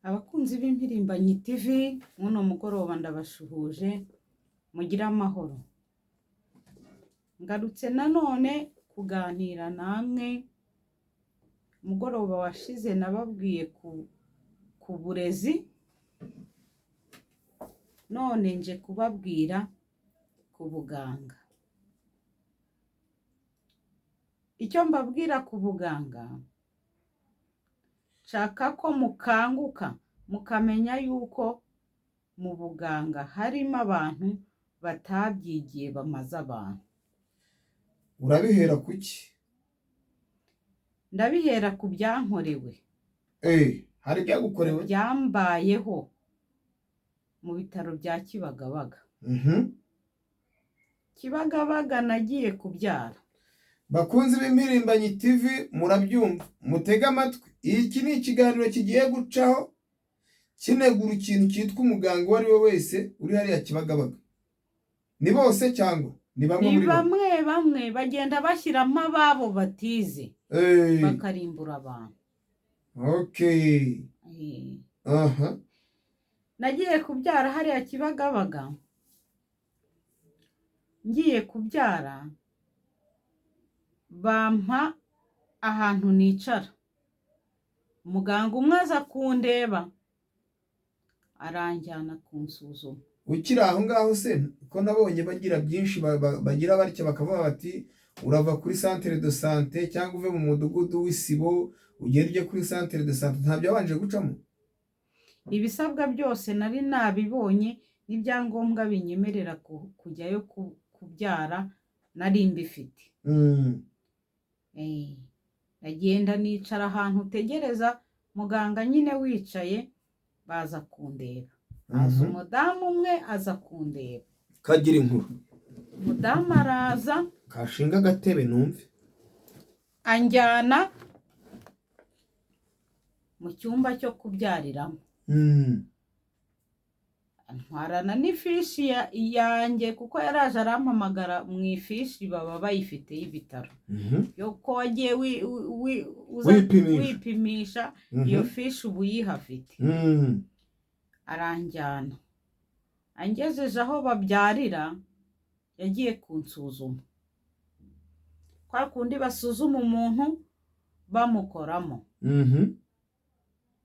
Abakunzi b'impirimbanyi TV muno mugoroba ndabashuhuje mugira amahoro. Ngarutse nanone kuganira namwe. Mugoroba washize nababwiye ku burezi, none nje kubabwira ku buganga. Icyo mbabwira ku buganga, shaka ko mukanguka mukamenya yuko mu buganga harimo abantu batabyigiye bamaze abantu. Urabihera kuki? Ndabihera ku byankorewe. Hari byagukorewe? Byambayeho mu bitaro bya Kibagabaga. Kibagabaga nagiye kubyara. Bakunzi b'impirimbanyi TV murabyumva, mutega amatwi. Iki ni ikiganiro kigiye gucaho kinegura ikintu cyitwa umuganga uwo ari we wese uri hariya Kibagabaga. Ni bose cyangwa ni bamwe muri bo? Ni bamwe bagenda bashyiramo ababo batize bakarimbura abantu. Okay. Nagiye kubyara hariya Kibagabaga. Ngiye kubyara bampa ahantu nicara. Muganga umwe aza kundeba aranjyana kunsuzuma. Ukiri aho ngaho se ko nabonye bagira byinshi bagira batya bakavuga bati urava kuri centre de santé cyangwa uve mu mudugudu w'isibo ugende kuri centre de santé, ntabyo wabanje gucamo? Ibisabwa byose nari nabibonye n'ibyangombwa binyemerera kujyayo kubyara nari mbifite. Nagenda nicara ahantu utegereza muganga nyine wicaye, baza kundeba. Aza umudamu umwe aza kundeba. Kagira inkuru. Umudamu araza kashinga agatebe numve. Anjyana mu cyumba cyo kubyariramo. Ntwarana n'ifishi yanjye kuko yaraje arampamagara mu ifishi baba bayifite y'ibitaro. Yuko wagiye wipimisha iyo fishi ubu yihafite. Aranjyana. Angejeje aho babyarira yagiye kunsuzuma. Kwa kundi basuzuma umuntu bamukoramo.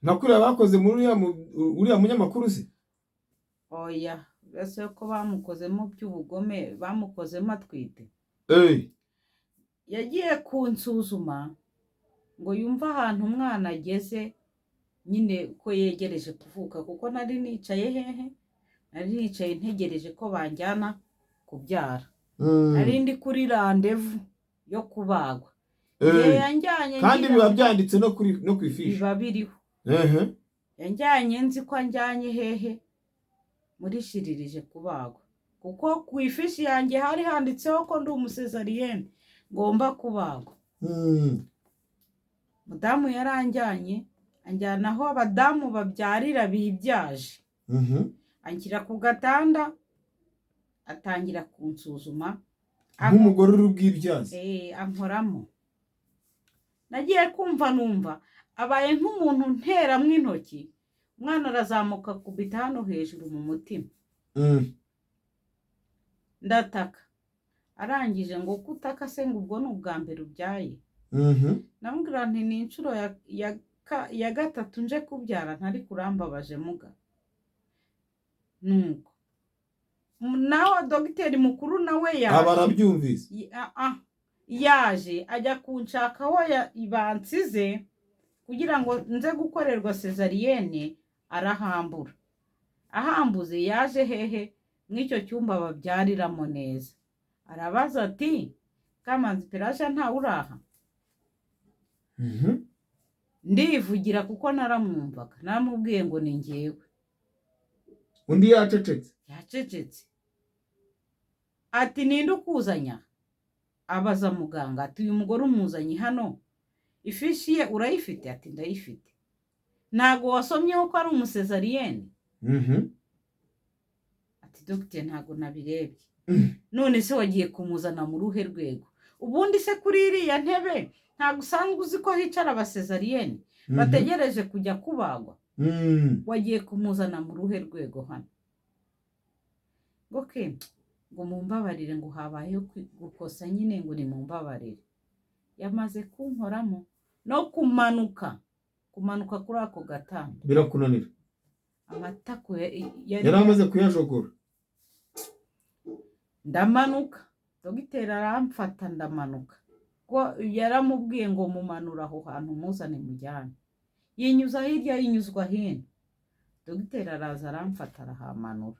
Nakuriya bakoze muri uriya munyamakuru se? Oya, bese ko bamukozemo by'ubugome, bamukozemo atwite. Yagiye kunsuzuma ngo yumve ahantu umwana ageze, nyine ko yegereje kuvuka, kuko nari nicaye hehe? Nari nicaye ntegereje ko banjyana kubyara. Nari ndi kuri randevu yo kubagwa. Yanjyanye kandi biba byanditse no ku ifishi. Biba biriho. Yanjyanye nzi ko anjyanye hehe? Muri shiririje kubagwa. Kuko ku ifishi yanjye hari handitseho ko ndi umusezariyene ngomba kubagwa. Mudamu yaranjyanye anjyana aho abadamu babyarira bibyaje. Anshyira ku gatanda atangira kunsuzuma nk'umugore uri bwibyaze. Ankoramo. Nagiye kumva numva abaye nk'umuntu nteramwe intoki. Umwana arazamuka kubita hano hejuru mu mutima. Ndataka. Arangije ngo kutaka se ngo ubwo ni ubwa mbere ubyaye. Namubwira nti ni inshuro ya gatatu nje kubyara ntari kurambabaje muga. Nuko naho dogiteri mukuru nawe yaje. Abarabyumvise. Yaje ajya kunshaka aho ibansize kugira ngo nze gukorerwa cesarienne, arahambura. Ahambuze yaje hehe mw'icyo cyumba babyariramo neza. Arabaza ati Kamanzi Peraja nta uraha? Ndivugira kuko naramwumvaga. Naramubwiye ngo ni njyewe. Undi yacecetse. Yacecetse. Ati ninde ukuzanya? Abaza muganga ati uyu mugore umuzanye hano ifishi ye urayifite? Ati ndayifite. Ntago wasomyeho ko ari umusezariyene? Ati dogiteri ntago nabirebye. None se wagiye kumuzana mu ruhe rwego? Ubundi se kuri iriya ntebe ntago usanzwe uzi ko hicara abasezariyene bategereje kujya kubagwa? wagiye kumuzana mu ruhe rwego hano ngo ngo mumbabarire ngo habayeho gukosa nyine ngo ni mumbabarire. Yamaze kunkoramo no kumanuka kuri ako gatanda birakunanira. amatako yari amaze kuyajogora. Ndamanuka, dogiteri aramfata ndamanuka, ko yaramubwiye ngo mumanura aho hantu muzane mujyane. Yinyuza hirya yinyuzwa hino, dogiteri araza aramfata arahamanura.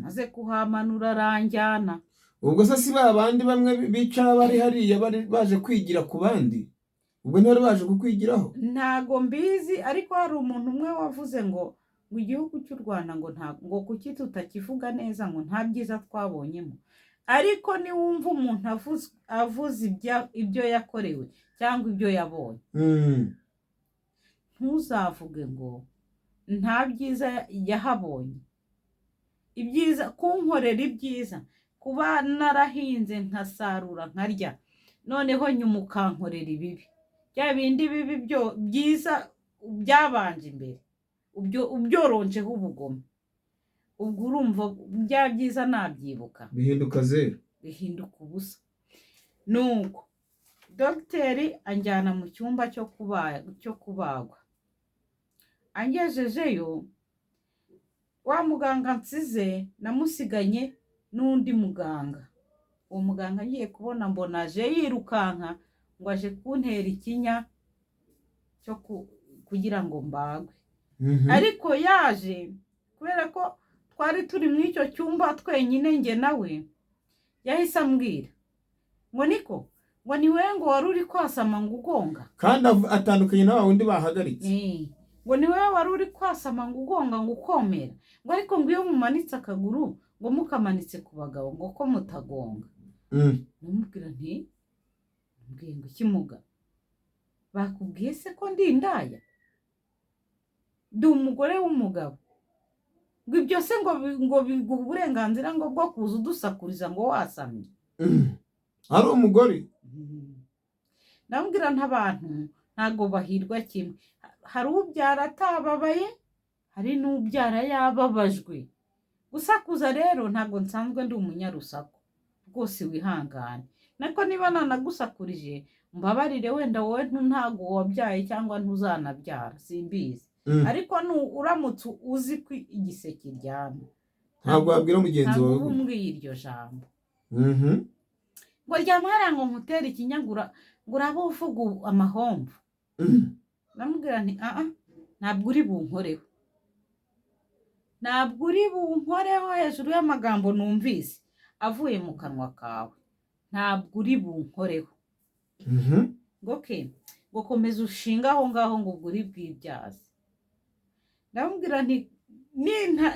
Maze kuhamanura aranjyana. Ubwo se si babandi bamwe bicara bari hariya baje kwigira ku bandi? Ubwo ntibari baje kukwigiraho? Ntago mbizi, ariko hari umuntu umwe wavuze ngo igihugu cy'u Rwanda ngo kuki tutakivuga neza ngo nta byiza twabonyemo. Ariko niwumva umuntu avuze ibyo yakorewe cyangwa ibyo yabonye, ntuzavuge ngo nta byiza yahabonye. Ibyiza kunkorera ibyiza, kuba narahinze nkasarura nkarya, noneho nyuma ukankorera ibibi, bya bindi bibi byiza byabanje imbere ubyoronjeho ubugome. Ubwo urumva bya byiza nabyibuka bihinduka zero, bihinduka ubusa. Nuko dogiteri anjyana mu cyumba cyo kubagwa. Angejejeyo, wa muganga nsize namusiganye n'undi muganga. Uwo muganga ngiye kubona mbona aje yirukanka ngo aje kuntera ikinya cyo kugira ngo mbagwe. Ariko yaje kubera ko twari turi mu icyo cyumba twenyine nge nawe, yahise ambwira ngo niko ngo ni wewe ngo wari uri kwasama ngo ugonga, kandi atandukanye na wundi bahagaritse. ngo ni wewe wari uri kwasama ngo ugonga ngo ukomera, ngo ariko ngo iyo mumanitse akaguru ngo mukamanitse ku bagabo ngo ko mutagonga. Namubwira nti mbwiye ngo ikimuga, bakubwiye se ko ndi indaya, ndi umugore w'umugabo, ngo ibyo se ngo biguha uburenganzira ngo bwo kuza udusakuriza ngo wasamye? Ari umugore? Ndamubwira ntabantu ntago bahirwa kimwe, hari ubyara atababaye, hari n'ubyara yababajwe. Gusakuza rero ntago nsanzwe ndi umunyarusaku, rwose wihangane. Nako niba nanagusakurije mbabarire, wenda wowe ntago wabyaye cyangwa ntuzanabyara, simbizi. Ariko uramutse uzi ko igiseke ryana, ntabwo wabwira mugenzi wawe ntabwo umbwiye iryo jambo. Ngo ryamara ngo nkutere ikinyagura ngo uraba uvuga amahomvu. Namubwira nti ntabwo uri bunkoreho, ntabwo uri bunkoreho hejuru y'amagambo numvise avuye mu kanwa kawe, ntabwo uri bunkoreho. ngo komeza ushinga aho ngaho ngo uri bwibyaze. Ndamubwira nti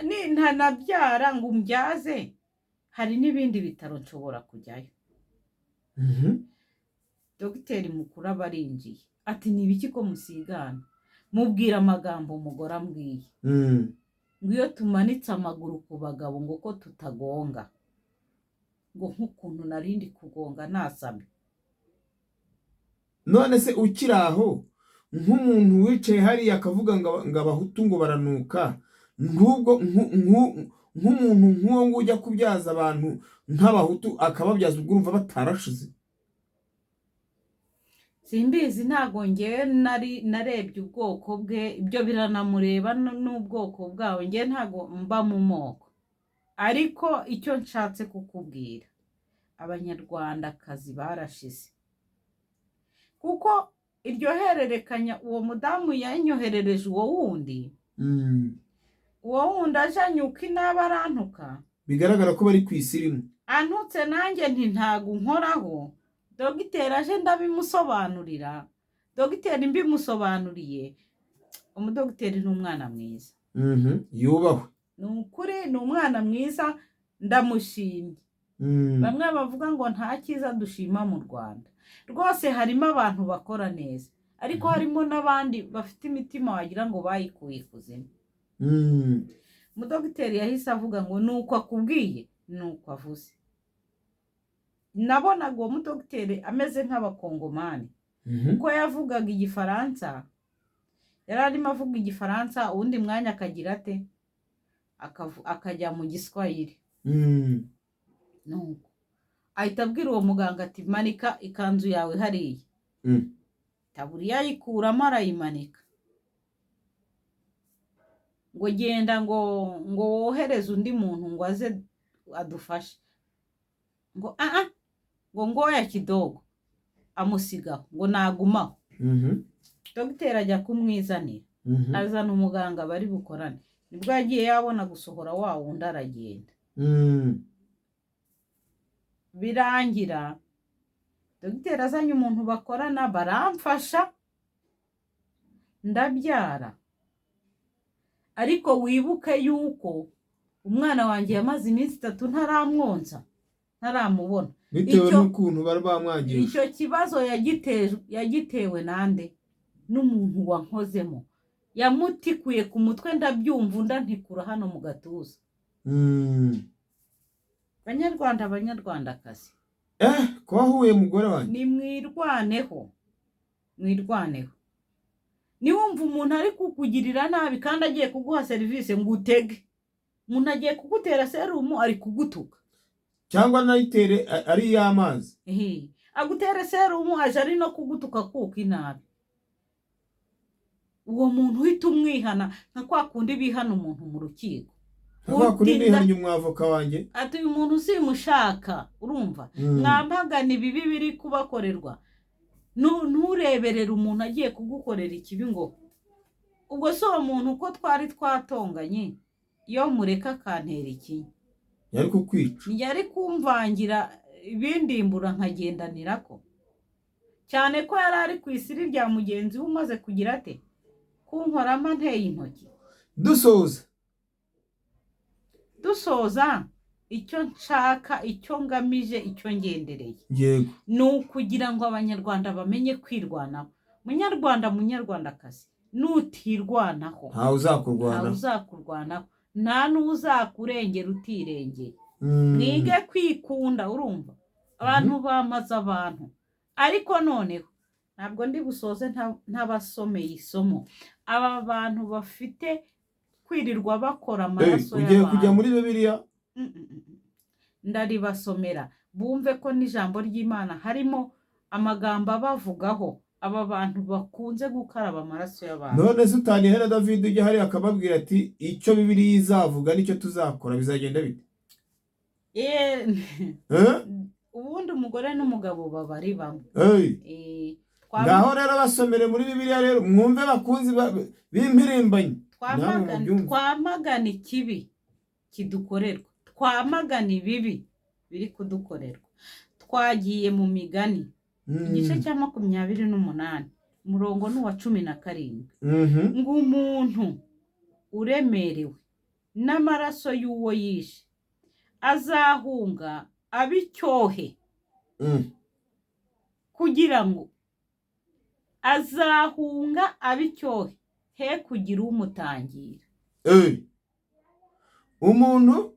nintanabyara ngo umbyaze, hari n'ibindi bitaro nshobora kujyayo. Dogiteri mukuru aba arinjiye ati ni ibiki ko musigana? Mubwira amagambo umugore ambwiye ngo iyo tumanitse amaguru ku bagabo ngo ko tutagonga, ngo nk'ukuntu narindi kugonga nasamye. None se ukiri aho nk'umuntu wicaye hariya akavuga ngo abahutu ngo baranuka, nk'ubwo nk'umuntu nk'uwo ngo ujya kubyaza abantu nk'abahutu akababyaza, ubwo urumva batarashize? Simbizi, ntago ngewe narebye ubwoko bwe, ibyo biranamureba n'ubwoko bwawe, ngewe ntago mba mu moko. Ariko icyo nshatse kukubwira, abanyarwandakazi barashize, kuko iryo hererekanya uwo mudamu yanyoherereje uwo wundi, uwo wundi ajanyuka inaba arantuka, bigaragara ko bari ku isirimu. antutse nanjye nti ntago nkoraho. Dogiteri aje ndabimusobanurira, dogiteri mbimusobanuriye, umudogiteri ni umwana mwiza, yubahwe, ni ukuri ni umwana mwiza, ndamushimye. Bamwe bavuga ngo nta cyiza dushima mu Rwanda, rwose harimo abantu bakora neza, ariko harimo n'abandi bafite imitima wagira ngo bayikuye ikuzimu. Umudogiteri yahise avuga ngo nuko akubwiye nuko avuze. Nabonaga uwo mudogiteri ameze nk'abakongomani, kuko yavugaga igifaransa, yari arimo avuga igifaransa, uwundi mwanya akagira ate akajya mu giswahili. Nuko ahita abwira uwo muganga ati manika ikanzu yawe hariya. Taburiya ayikuramo arayimanika, ngo genda ngo wohereze undi muntu ngo aze adufashe. Ngo ngoya kidogo, amusigaho ngo nagumaho. Dogiteri ajya kumwizanira, azana umuganga bari bukorane. Nibwo yagiye yabona gusohora wa wundi aragenda. Birangira dogiteri azanye umuntu bakorana, baramfasha ndabyara. Ariko wibuke yuko umwana wanjye yamaze iminsi 3 ntaramwonsa, ntaramubona. Bitewe n'ukuntu bari bamwagiye. Icyo kibazo yagitewe nande? N'umuntu wankozemo. Yamutikuye ku mutwe ndabyumva, ndantikura hano mu gatuza. Banyarwandakazi, ko wahuye mugore wanjye? ni mwirwaneho. Niwumva umuntu ari kukugirira nabi kandi agiye kuguha serivisi ngo utege, umuntu agiye kugutera serumu ari kugutuka, cyangwa nayitere ari y'amazi. agutere serumu aje ari no kugutuka kuko inabi. Uwo muntu uhita umwihana nka kwa kundi bihana umuntu mu rukiko. Kwa kundi bihanye umwavoka wanjye ati uyu muntu simushaka. Urumva? Mwampagana ibibi biri kubakorerwa. Ntureberera umuntu agiye kugukorera ikibi ngo ubwo so umuntu uko twari twatonganye, iyo mureka kantera iki yari kukwica, yari kumvangira ibindimbura nkagendanirako. Cyane ko yari ari ku isiri rya mugenzi we umaze kugira ate kunkorama nteye intoki. Dusoza icyo nshaka, icyo ngamije, icyo ngendereye, yego, ni ukugira ngo abanyarwanda bamenye kwirwanaho. Munyarwandakazi, nutirwanaho ntawe uzakurwanaho, nta n'uzakurengera utirengeye. Mwige kwikunda. Urumva? Abantu bamaze abantu. Ariko noneho ntabwo ndi busoze ntabasomeye isomo. Aba bantu bafite kwirirwa bakora amaraso y'abantu. Ugiye kujya muri Bibiliya? Ndaribasomera bumve ko n'ijambo ry'Imana harimo amagambo abavugaho. Aba bantu bakunze gukaraba amaraso y'abantu. None se utanihera David ujya hari akababwira ati icyo Bibiliya izavuga nicyo tuzakora, bizagenda bite? Ubundi umugore n'umugabo baba ari bamwe. Ngaho rero basomere muri Bibiliya rero mwumve bakunzi b'impirimbanyi. Twamagana ikibi kidukorerwa, twamagana ibibi biri kudukorerwa. Twagiye mu Migani igice cya 28 umurongo n'uwa 17. Ngo umuntu uremerewe n'amaraso y'uwo yishe azahunga abicyohe, kugira ngo azahunga abicyohe he kugira umutangira. Umuntu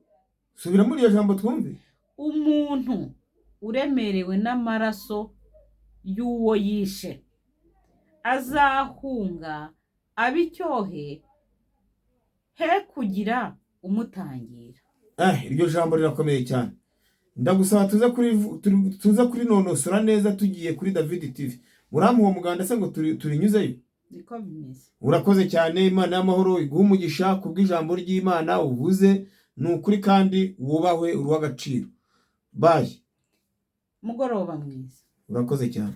subira muri iyo jambo twumve. Umuntu uremerewe n'amaraso y'uwo yishe azahunga abicyohe he kugira umutangira. Iryo jambo rirakomeye cyane. Ndagusaba tuze kuri nonosora neza tugiye kuri David TV. Muramu uwo muganda se ngo turinyuzeyo. Niko bimeze. Urakoze cyane. Imana y'amahoro iguhe umugisha kubw'ijambo ry'Imana uvuze. Ni ukuri kandi wubahwe, uruha agaciro. Bye. Mugoroba mwiza. Urakoze cyane.